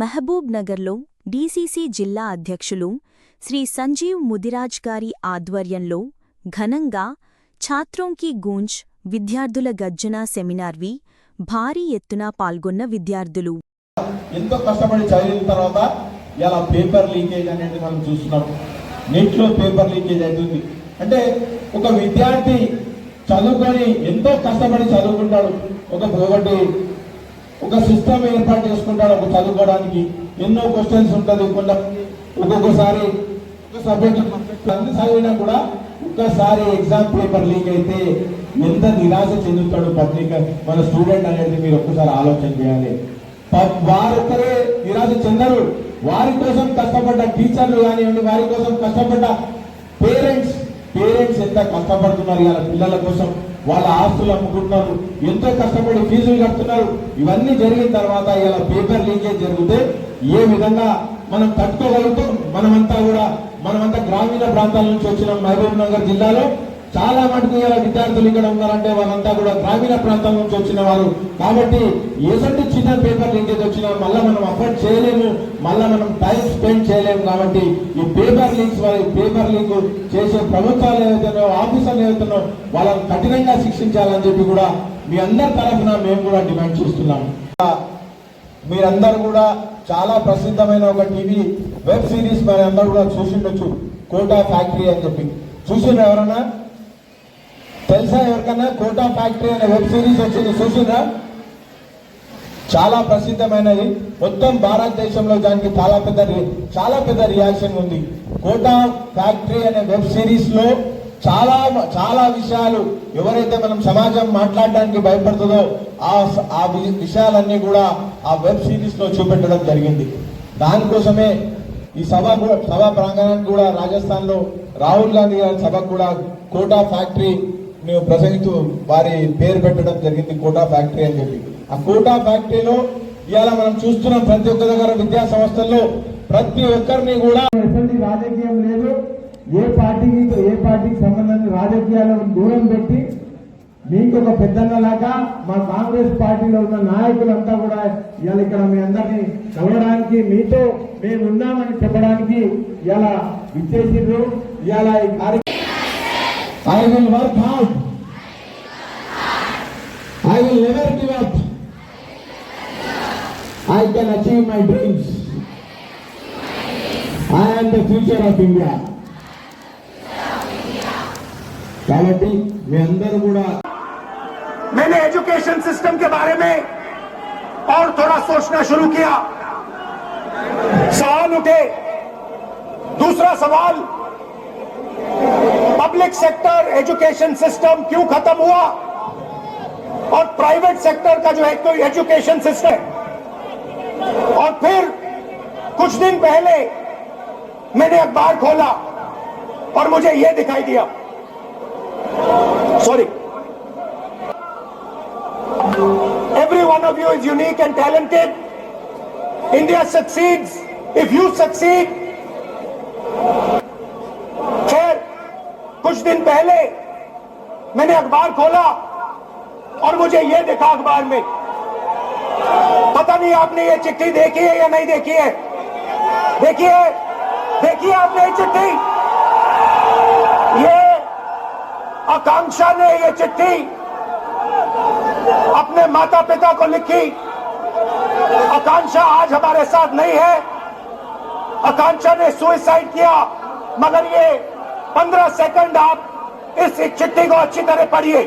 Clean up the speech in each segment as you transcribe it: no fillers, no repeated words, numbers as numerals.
మహబూబ్ నగర్లో డీసీసీ జిల్లా అధ్యక్షులు శ్రీ సంజీవ్ ముదిరాజ్ గారి ఆధ్వర్యంలో ఘనంగా ఛాత్రోంకి గూంజ్ విద్యార్థుల గర్జన సెమినార్వి భారీ ఎత్తున పాల్గొన్న విద్యార్థులు ఎంతో కష్టపడి చదివిన తర్వాత ఇలా పేపర్ లీకేజ్ అనేది మనం చూస్తున్నాం. నీట్లో పేపర్ లీకేజ్ అవుతుంది అంటే ఒక విద్యార్థి చదువుకొని ఎంతో కష్టపడి చదువుకుంటాడు. ఒకటి ఒక సిస్టమ్ ఏర్పాటు చేసుకుంటాడు. ఒక చదువుకోవడానికి ఎన్నో క్వశ్చన్స్ ఉంటుంది. ఒక్కొక్కసారి ఒక సబ్జెక్ట్ అన్ని చదివినా కూడా ఒక్కసారి ఎగ్జామ్ పేపర్ లీక్ అయితే ఎంత నిరాశ చెందుతాడు పబ్లిక్ మన స్టూడెంట్ అనేది మీరు ఒక్కసారి ఆలోచన చేయాలి. వారొక్కరే నిరాశ చెందరు. వారి కోసం కష్టపడ్డ టీచర్లు కానివ్వండి, వారి కోసం కష్టపడ్డ పేరెంట్స్ ఎంత కష్టపడుతున్నారు. ఇలా పిల్లల కోసం వాళ్ళ ఆస్తులు అమ్ముకుంటున్నారు, ఎంతో కష్టపడి ఫీజులు కడుతున్నారు. ఇవన్నీ జరిగిన తర్వాత ఇలా పేపర్ లీకేజ్ జరిగితే ఏ విధంగా మనం తట్టుకోగలుగుతాం? మనమంతా గ్రామీణ ప్రాంతాల నుంచి వచ్చిన మహబూబ్ నగర్ జిల్లాలో చాలా మటుకు ఇలా విద్యార్థులు ఇక్కడ ఉన్నారంటే వాళ్ళంతా కూడా గ్రామీణ ప్రాంతాల నుంచి వచ్చిన వారు. కాబట్టి ఏసంటి చిన్న పేపర్ లీకేజ్ వచ్చినా మళ్ళీ మనం అఫోర్డ్ చేయలేము, మళ్ళీ మనం టైం స్పెండ్ చేయలేము. కాబట్టి ఈ పేపర్ లీక్ చేసే ప్రభుత్వాలు ఏవైతేనో ఆఫీసర్లు ఏవైతేనో వాళ్ళని కఠినంగా శిక్షించాలని చెప్పి కూడా మీ అందరి తరఫున మేము కూడా డిమాండ్ చేస్తున్నాం. మీరందరూ కూడా చాలా ప్రసిద్ధమైన ఒక టీవీ వెబ్ సిరీస్ మరి అందరూ కూడా చూసిండొచ్చు, కోటా ఫ్యాక్టరీ అని చెప్పి. చూసిండ్రు ఎవరన్నా? తెలుసా ఎవరికన్నా? కోటా ఫ్యాక్టరీ అనే వెబ్ సిరీస్ వచ్చింది, చూసిండ్రా? చాలా ప్రసిద్ధమైనది. మొత్తం భారతదేశంలో దానికి చాలా పెద్ద రియాక్షన్ ఉంది. కోటా ఫ్యాక్టరీ అనే వెబ్ సిరీస్ లో చాలా విషయాలు ఎవరైతే మనం సమాజం మాట్లాడడానికి భయపడుతుందో ఆ విషయాలన్నీ కూడా ఆ వెబ్ సిరీస్ లో చూపెట్టడం జరిగింది. దానికోసమే ఈ సభా ప్రాంగణానికి కూడా రాజస్థాన్ లో రాహుల్ గాంధీ గారి సభకు కూడా కోటా ఫ్యాక్టరీ ప్రసంగిస్తూ వారి పేరు పెట్టడం జరిగింది, కోటా ఫ్యాక్టరీ అని చెప్పి. ఆ కోటా ఫ్యాక్టరీలో ఇవాళ మనం చూస్తున్నాం ప్రతి ఒక్క దగ్గర విద్యా సంస్థల్లో ప్రతి ఒక్కరిని కూడా ఎటువంటి రాజకీయం లేదు. ఏ పార్టీకి సంబంధించిన రాజకీయాలను దూరం పెట్టి మీకు ఒక పెద్దన్నలాగా మా కాంగ్రెస్ పార్టీలో ఉన్న నాయకులంతా కూడా ఇవాళ ఇక్కడ మీ అందరినీ కలవడానికి, మీతో మేము ఉన్నామని చెప్పడానికి ఇలా విచ్చేసిండ్రు. ఇవాళ ఈ కార్యక్రమం I will work hard. I will never give up. I can achieve my dreams. I am the future of India. కాబట్టి మీ అందరూ కూడా मैंने एजुकेशन सिस्टम के बारे में और थोड़ा सोचना शुरू किया. सवाल उठे. दूसरा सवाल, पब्लिक सेक्टर एजुकेशन सिस्टम क्यों खत्म हुआ और प्राइवेट सेक्टर का जो है कोई एजुकेशन सिस्टम. और फिर कुछ दिन पहले मैंने अखबार खोला और मुझे यह दिखाई दिया, sorry, every one of you is unique and talented. India succeeds if you succeed. कुछ दिन पहले मैंने अखबार खोला और मुझे यह देखा अखबार में, पता नहीं आपने ये चिट्ठी देखी है या नहीं देखी है. देखिए आपने ये चिट्ठी, ये आकांक्षा ने ये चिट्ठी अपने माता पिता को लिखी. आकांक्षा आज हमारे साथ नहीं है. आकांक्षा ने सुसाइड किया. मगर ये 15 सेकंड आप इस चिट्ठी को अच्छी तरह पढ़िए.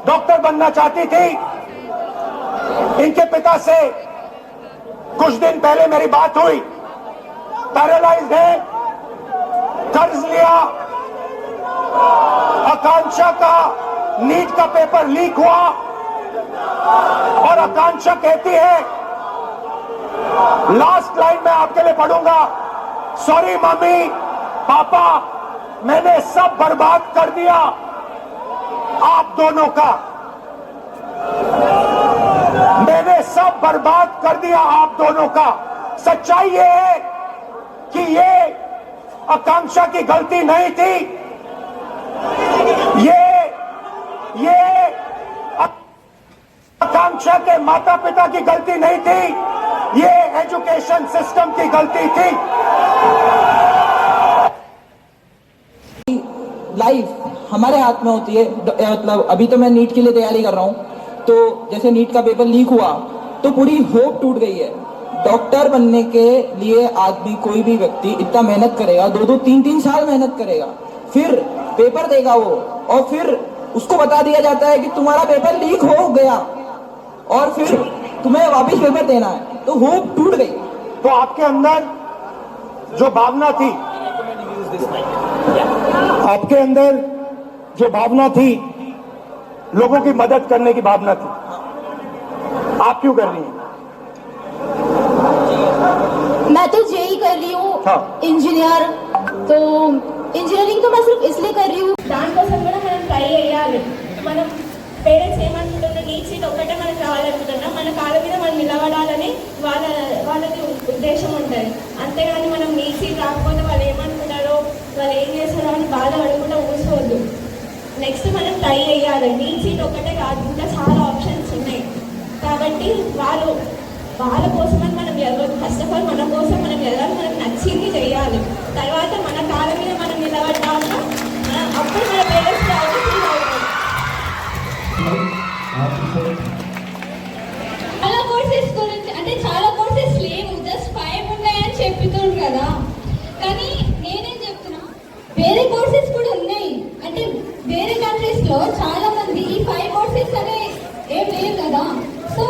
डॉक्टर बनना चाहती थी. इनके पिता से कुछ दिन पहले मेरी बात हुई. पैरालाइज्ड है, कर्ज लिया. आकांक्षा का नीट का पेपर लीक हुआ और आकांक्षा कहती है, लास्ट लाइन में आपके लिए पढ़ूंगा, सॉरी मम्मी पापा, मैंने सब बर्बाद कर दिया आप दोनों का. मैंने सब बर्बाद कर दिया आप दोनों का. सच्चाई ये है कि ये आकांक्षा की गलती नहीं थी. ये आकांक्षा आकांक्षा के माता पिता की गलती नहीं थी, ये एजुकेशन सिस्टम की गलती थी। लाइफ हमारे हाथ में होती है। मतलब अभी तो मैं नीट के लिए तैयारी कर रहा हूँ, तो जैसे नीट का पेपर लीक हुआ तो पूरी होप टूट गई है। डॉक्टर बनने के लिए आदमी, कोई भी व्यक्ति इतना मेहनत करेगा, 2-2, 3-3 साल मेहनत करेगा, फिर पेपर देगा वो, और फिर उसको बता दिया जाता है कि तुम्हारा पेपर लीक हो गया और फिर तुम्हें वापस पेपर देना है, तो होप टूट गई। तो आपके अंदर जो भावना थी, आपके अंदर जो भावना थी, लोगों की मदद करने की भावना थी, आप क्यों कर रही हैं? मैं तो जेई कर रही हूँ, हाँ। इंजीनियर। तो ఇంజనీరింగ్ तो मैं सिर्फ इसलिए कर रही हूँ। దానికోసం కూడా మనం ట్రై చేయాలి. మనం పేరెంట్స్ ఏమనుకుంటున్నారు, నీట్ సీట్ ఒక్కటే మనకు రావాలనుకుంటున్నాం, మన కాళ్ళ మీద మనం నిలబడాలని వాళ్ళది ఉద్దేశం ఉంటుంది. అంతేగాని మనం నీట్ సీట్ రాకపోతే వాళ్ళు ఏమనుకుంటారో, వాళ్ళు ఏం చేస్తారో అని బాధపడకుండా ఊసుకోవద్దు. నెక్స్ట్ మనం ట్రై చేయాలి. నీట్ సీట్ ఒక్కటే కాదు, ఇంకా చాలా ఆప్షన్స్ ఉన్నాయి. కాబట్టి వాళ్ళ కోసమని మనం ఎదగాలి. ఫస్ట్ ఆఫ్ ఆల్ మన కోసం మనం ఎదగాలి, మనకు నచ్చింది చేయాలి. తర్వాత మన కాళ్ళ మీద మనం నిలబడ్డాక అప్పుడు మన పేరెంట్స్ ఫీల్ అవుతారు. చాలా కోర్సెస్ గురించి అంటే చాలా కోర్సెస్ లేవు, జస్ట్ 5 ఉన్నాయని చెప్తున్నారు కదా. కానీ నేనేం చెప్తున్నా, వేరే కోర్సెస్ కూడా ఉన్నాయి. అంటే వేరే కంట్రీస్ లో చాలా మంది ఈ 5 కోర్సెస్ అనే ఏం లేవు కదా. సో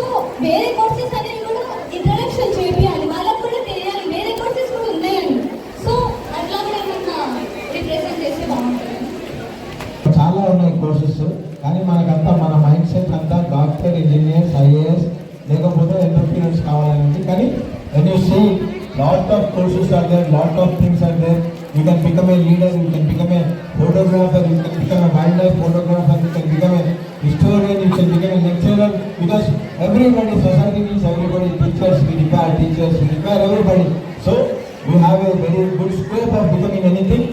వేరే కోర్సెస్ అనేవి కూడా ఇంట్రడక్షన్ చేయాలి, వాళ్ళకు కూడా తెలియాలి వేరే కోర్సెస్ కూడా ఉన్నాయండి. సో అట్లా కూడా ఏమన్నా రిప్రజెంట్ చేస్తే బాగుంటుంది. చాలా ఉన్నాయి కోర్సెస్, కానీ మనకంతా మన మైండ్ సెట్ అంతా డాక్టర్, ఇంజనీర్స్, ఐఏఎస్ లేకపోతే ఎంటర్ప్రీనర్స్ కావాలని. కానీ when you see lot of courses are there, lot of things are there. You can become a leader, you can become a photographer, you can become a wildlife photographer, you can become a historian, you can become a lecturer, because everybody, society needs everybody. Teachers, we require everybody. So you have a very good scope of becoming anything.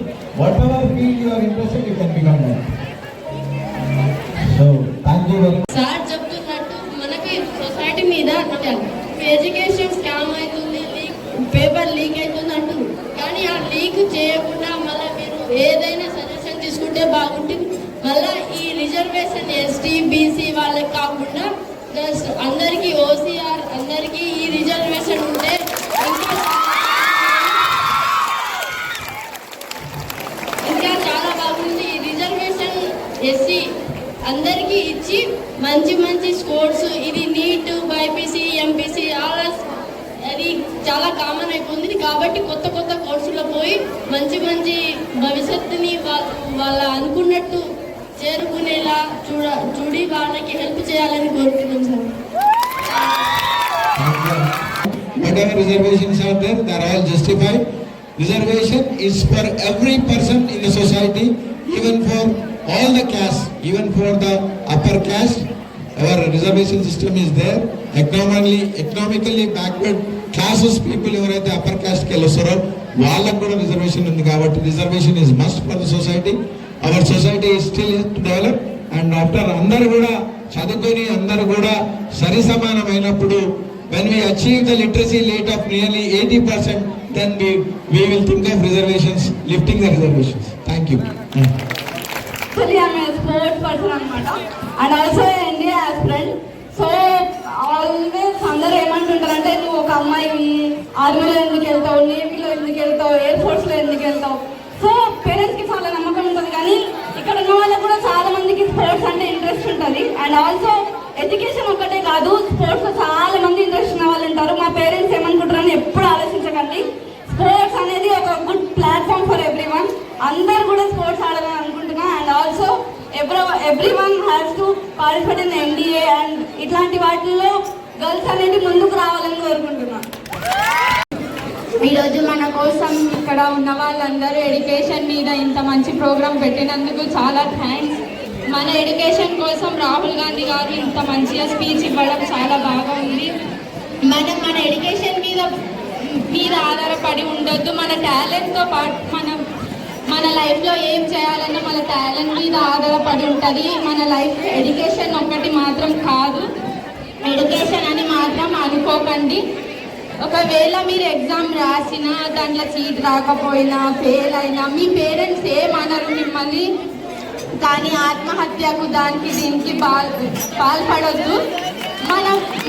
Whatever field you are interested, you can become that. So thank you very much. Sir చెప్తున్నట్టు మనకి society మీద education scam అవుతుంది, paper leak అవుతుంది అంటుంది. కానీ ఆ leak చేయకుండా మళ్ళీ మీరు ఏదైనా సజెషన్ తీసుకుంటే బాగుంటుంది. మళ్ళీ ఈ రిజర్వేషన్ ఎస్టీ బీసీ వాళ్ళకి కాకుండా జస్ట్ అందరికీ ఓసీఆర్ అందరికీ ఈ రిజర్వేషన్ ఉంటే ఇంకా చాలా బాగుంది. ఈ రిజర్వేషన్ ఎస్సీ అందరికీ ఇచ్చి మంచి మంచి స్పోర్ట్స్, ఇది నీట్, బైపీసీ, ఎంపీసీ అది చాలా కామన్ అయిపోయింది. కాబట్టి కొత్త కొత్త కోర్సులో పోయి మంచి మంచి భవిష్యత్తుని వాళ్ళ అనుకున్నట్టు చేరుకునేలా చూడి వాళ్ళకి హెల్ప్ చేయాలని కోరుతున్నాం sir. Whatever reservations are there, they are all justified. Reservation is for every person in the society, even for all the castes, even for the upper caste. Our reservation system is there. Economically backward classes people ఎవరైతే upper caste కి వెళ్ళొస్తారో వాళ్ళకు కూడా reservation ఉంది. కాబట్టి reservation is must for the society. Our society is still to develop. And after అందరూ కూడా చదువుకొని అందరూ కూడా సరి సమానమైనప్పుడు, when we achieve the literacy rate of nearly 80%, then we will think of reservations, lifting the reservations. Thank you. Actually, I'm a sports person అనమాట, and also India aspirant. So always అందరూ ఏమంటుంటారంటే, నువ్వు ఒక అమ్మాయి ఆర్మీలో ఎందుకు వెళ్తావు, నేవీలో ఎందుకు వెళ్తావు, ఎయిర్ ఫోర్స్లో ఎందుకు వెళ్తావు. సో పేరెంట్స్కి చాలా నమ్మకం ఉంటుంది, కానీ ఇక్కడ ఉన్న వాళ్ళకి కూడా చాలా మందికి స్పోర్ట్స్ అంటే ఇంట్రెస్ట్ ఉంటుంది. అండ్ ఆల్సో ఎడ్యుకేషన్ ఒక్కటే కాదు, స్పోర్ట్స్లో చాలా మంది ఇంట్రెస్ట్ ఉన్న వాళ్ళు ఉంటారు. మా పేరెంట్స్ ఏమనుకుంటారని ఎప్పుడు ఆలోచించకండి. స్పోర్ట్స్ అనేది ఒక గుడ్ ప్లాట్ఫామ్ ఫర్ ఎవ్రీవన్. అందరు కూడా స్పోర్ట్స్ ఆడాలని అనుకుంటున్నా. And also everyone has to participate in NDA and ఇట్లాంటి వాటిల్లో గర్ల్స్ అనేది ముందుకు రావాలని కోరుకుంటున్నా. ఈరోజు మన కోసం ఇక్కడ ఉన్న వాళ్ళందరూ ఎడ్యుకేషన్ మీద ఇంత మంచి ప్రోగ్రాం పెట్టినందుకు చాలా థ్యాంక్స్. మన ఎడ్యుకేషన్ కోసం రాహుల్ గాంధీ గారు ఇంత మంచిగా స్పీచ్ ఇవ్వడం చాలా బాగా ఉంది. మనం మన ఎడ్యుకేషన్ మీద ఆధారపడి ఉండొద్దు. మన టాలెంట్తో పాటు మన లైఫ్లో ఏం చేయాలన్నా మన టాలెంట్ మీద ఆధారపడి ఉంటుంది. మన లైఫ్ ఎడ్యుకేషన్ ఒక్కటి మాత్రం కాదు. పట్టించుకోకండి. ఒకవేళ మీరు ఎగ్జామ్ రాసినా దాంట్లో సీట్ రాకపోయినా ఫెయిల్ అయినా మీ పేరెంట్స్ ఏమనరు మిమ్మల్ని. కానీ ఆత్మహత్యకు దానికి దీనికి పాల్పడొద్దు.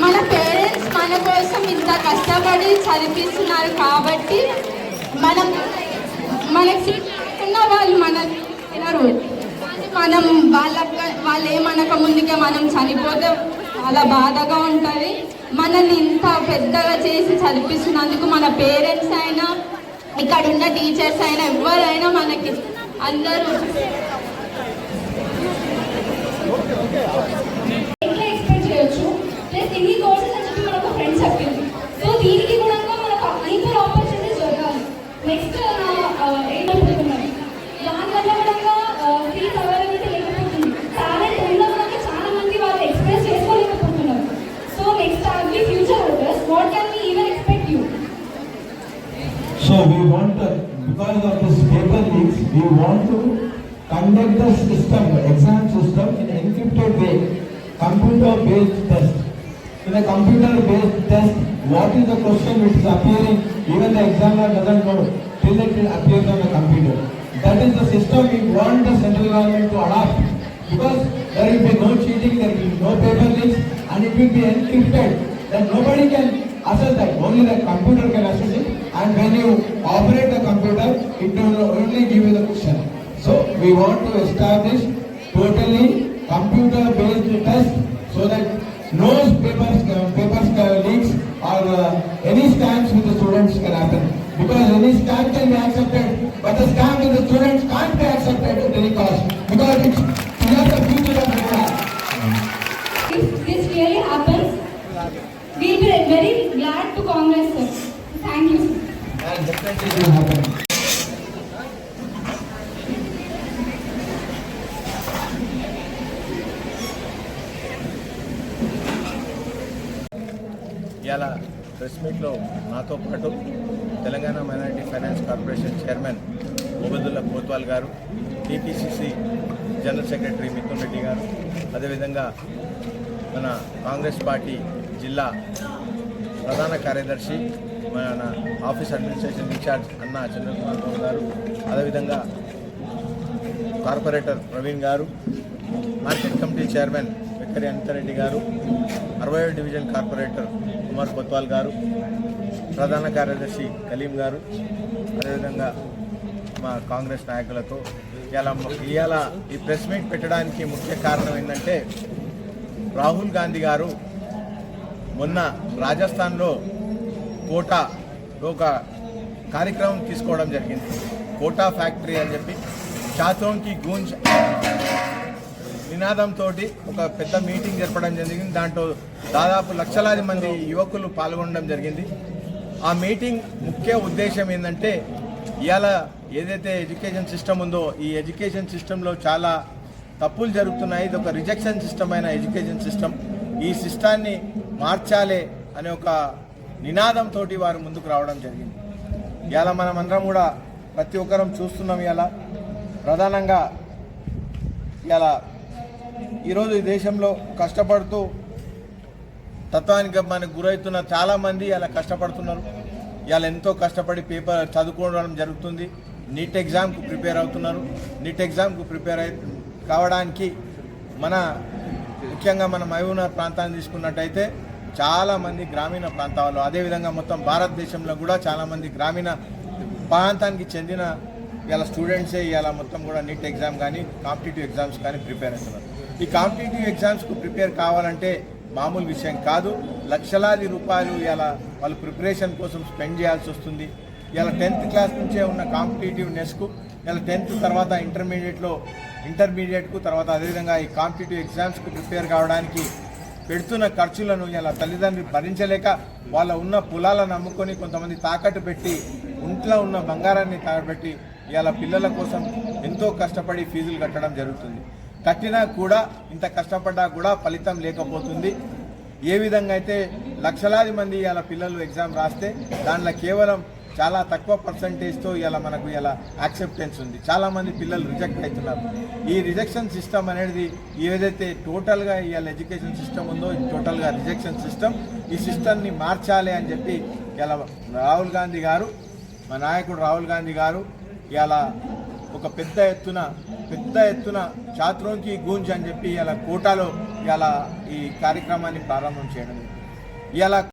మన పేరెంట్స్ మన కోసం ఇంత కష్టపడి చదివిస్తున్నారు కాబట్టి మనకి సీట్ రాకుండా వాళ్ళు వినరు. మనం వాళ్ళు ఏమనక ముందుకే మనం చనిపోతే చాలా బాధగా ఉంటుంది. మనల్ని ఇంత పెద్దగా చేసి చదివిస్తున్నందుకు మన పేరెంట్స్ అయినా ఇక్కడ ఉన్న టీచర్స్ అయినా ఎవరైనా మనకి అందరూ ఎట్లా ఎక్స్పెక్ట్ చేయొచ్చు. ప్లస్ ఇన్ని కోర్సెస్ అని చెప్పి మనకు ఫ్రెండ్స్ చెప్పింది. సో దీనికి కూడా మనకు ఈక్వల్ ఆపర్చునిటీస్ దొరకాలి. నెక్స్ట్ ఏమనుకుంటున్నాను దానివల్ల కూడా సీట్ అవైలబిలిటీ లేకపోతుంది. టాలెంట్ ఉన్న కూడా చాలా మంది వాళ్ళు ఎక్స్ప్రెస్ చేసుకోలేకపోతున్నారు. So next our future workers what can we even expect you? So we want to, because of this paper leaks, we want to conduct the system, the exam system in an encrypted way, computer-based test. In a computer-based test, what is the question which is appearing, even the examiner doesn't know till it appears on the computer. That is the system we want the central government to adopt, because there will be no cheating, there will be no paper leaks, and it will be encrypted. Then nobody can assess that, only the computer can assess it, and when you operate the computer, it will only give you the question. So we want to establish totally computer-based test so that no papers leaks or any scams with the students can happen. Because any scam can be accepted, but the scam with the students can't be accepted at any cost, because it's not the future of the class. If this really happens, we'll be very glad to Congress, sir. Thank you, sir. And definitely it will happen. ఇవాళ press మీట్లో నాతో పాటు Telangana minority finance corporation chairman Mobadullah Kotwal garu, TPCC general secretary Mithun Reddy garu, అదేవిధంగా మన Congress party జిల్లా ప్రధాన కార్యదర్శి మన ఆఫీస్ అడ్మినిస్ట్రేషన్ ఇన్ఛార్జ్ అన్న చంద్రకుమార్ గౌడ్ గారు, అదేవిధంగా కార్పొరేటర్ ప్రవీణ్ గారు, మార్కెట్ కమిటీ చైర్మన్ వెక్కరి అనితారెడ్డి గారు, 60వ డివిజన్ కార్పొరేటర్ కుమార్ కొత్వాల్ గారు, ప్రధాన కార్యదర్శి కలీం గారు, అదేవిధంగా మా కాంగ్రెస్ నాయకులతో ఇవాళ ఈ ప్రెస్ మీట్ పెట్టడానికి ముఖ్య కారణం ఏంటంటే, రాహుల్ గాంధీ గారు మొన్న రాజస్థాన్లో కోటాలో ఒక కార్యక్రమం తీసుకోవడం జరిగింది. కోటా ఫ్యాక్టరీ అని చెప్పి ఛాత్రోంకి గూంజ్ నినాదంతో ఒక పెద్ద మీటింగ్ జరపడం జరిగింది. దాంట్లో దాదాపు లక్షలాది మంది యువకులు పాల్గొనడం జరిగింది. ఆ మీటింగ్ ముఖ్య ఉద్దేశం ఏంటంటే, ఇవాళ ఏదైతే ఎడ్యుకేషన్ సిస్టమ్ ఉందో ఈ ఎడ్యుకేషన్ సిస్టంలో చాలా తప్పులు జరుగుతున్నాయి. ఇది ఒక రిజెక్షన్ సిస్టమ్ అయిన ఎడ్యుకేషన్ సిస్టమ్. ఈ సిస్టాన్ని మార్చాలి అనే ఒక నినాదంతో వారు ముందుకు రావడం జరిగింది. ఇవాళ మనం అందరం కూడా ప్రతి ఒక్కరం చూస్తున్నాం. ఇవాళ ప్రధానంగా ఇవాళ ఈరోజు ఈ దేశంలో కష్టపడుతూ తత్వానికి మనకు గురవుతున్న చాలామంది ఇలా కష్టపడుతున్నారు. ఇవాళ ఎంతో కష్టపడి పేపర్ చదువుకోవడం జరుగుతుంది. నీట్ ఎగ్జామ్కు ప్రిపేర్ అవుతున్నారు. నీట్ ఎగ్జామ్కు ప్రిపేర్ కావడానికి ముఖ్యంగా మన మహబూబ్నగర్ ప్రాంతాన్ని తీసుకున్నట్టయితే చాలామంది గ్రామీణ ప్రాంతాల్లో, అదేవిధంగా మొత్తం భారతదేశంలో కూడా చాలామంది గ్రామీణ ప్రాంతానికి చెందిన ఇలా స్టూడెంట్సే ఇలా మొత్తం కూడా నీట్ ఎగ్జామ్ కానీ కాంపిటేటివ్ ఎగ్జామ్స్ కానీ ప్రిపేర్ అవుతున్నారు. ఈ కాంపిటేటివ్ ఎగ్జామ్స్కు ప్రిపేర్ కావాలంటే మామూలు విషయం కాదు. లక్షలాది రూపాయలు ఇలా వాళ్ళు ప్రిపరేషన్ కోసం స్పెండ్ చేయాల్సి వస్తుంది. ఇలా 10th క్లాస్ నుంచే ఉన్న కాంపిటేటివ్నెస్కు ఇలా 10th తర్వాత ఇంటర్మీడియట్కు తర్వాత అదేవిధంగా ఈ కాంపిటేటివ్ ఎగ్జామ్స్కు ప్రిపేర్ కావడానికి పెడుతున్న ఖర్చులను ఇలా తల్లిదండ్రులు భరించలేక వాళ్ళ ఉన్న పొలాలను అమ్ముకొని కొంతమంది తాకట్టు పెట్టి ఇంట్లో ఉన్న బంగారాన్ని తాకట్టు ఇలా పిల్లల కోసం ఎంతో కష్టపడి ఫీజులు కట్టడం జరుగుతుంది. కట్టినా కూడా ఇంత కష్టపడ్డా కూడా ఫలితం లేకపోతుంది. ఏ విధంగా అయితే లక్షలాది మంది ఇలా పిల్లలు ఎగ్జామ్ రాస్తే దాంట్లో కేవలం చాలా తక్కువ పర్సంటేజ్తో ఇలా మనకు ఇలా యాక్సెప్టెన్స్ ఉంది. చాలామంది పిల్లలు రిజెక్ట్ అవుతున్నారు. ఈ రిజెక్షన్ సిస్టమ్ అనేది ఏదైతే టోటల్గా ఇవాళ ఎడ్యుకేషన్ సిస్టమ్ ఉందో టోటల్గా రిజెక్షన్ సిస్టమ్, ఈ సిస్టమ్ని మార్చాలి అని చెప్పి ఇలా రాహుల్ గాంధీ గారు, మా నాయకుడు రాహుల్ గాంధీ గారు ఇలా ఒక పెద్ద ఎత్తున ఛాత్రోంకి గూంజ్ అని చెప్పి ఇలా కోటాలో ఇలా ఈ కార్యక్రమాన్ని ప్రారంభం చేయడం. ఇలా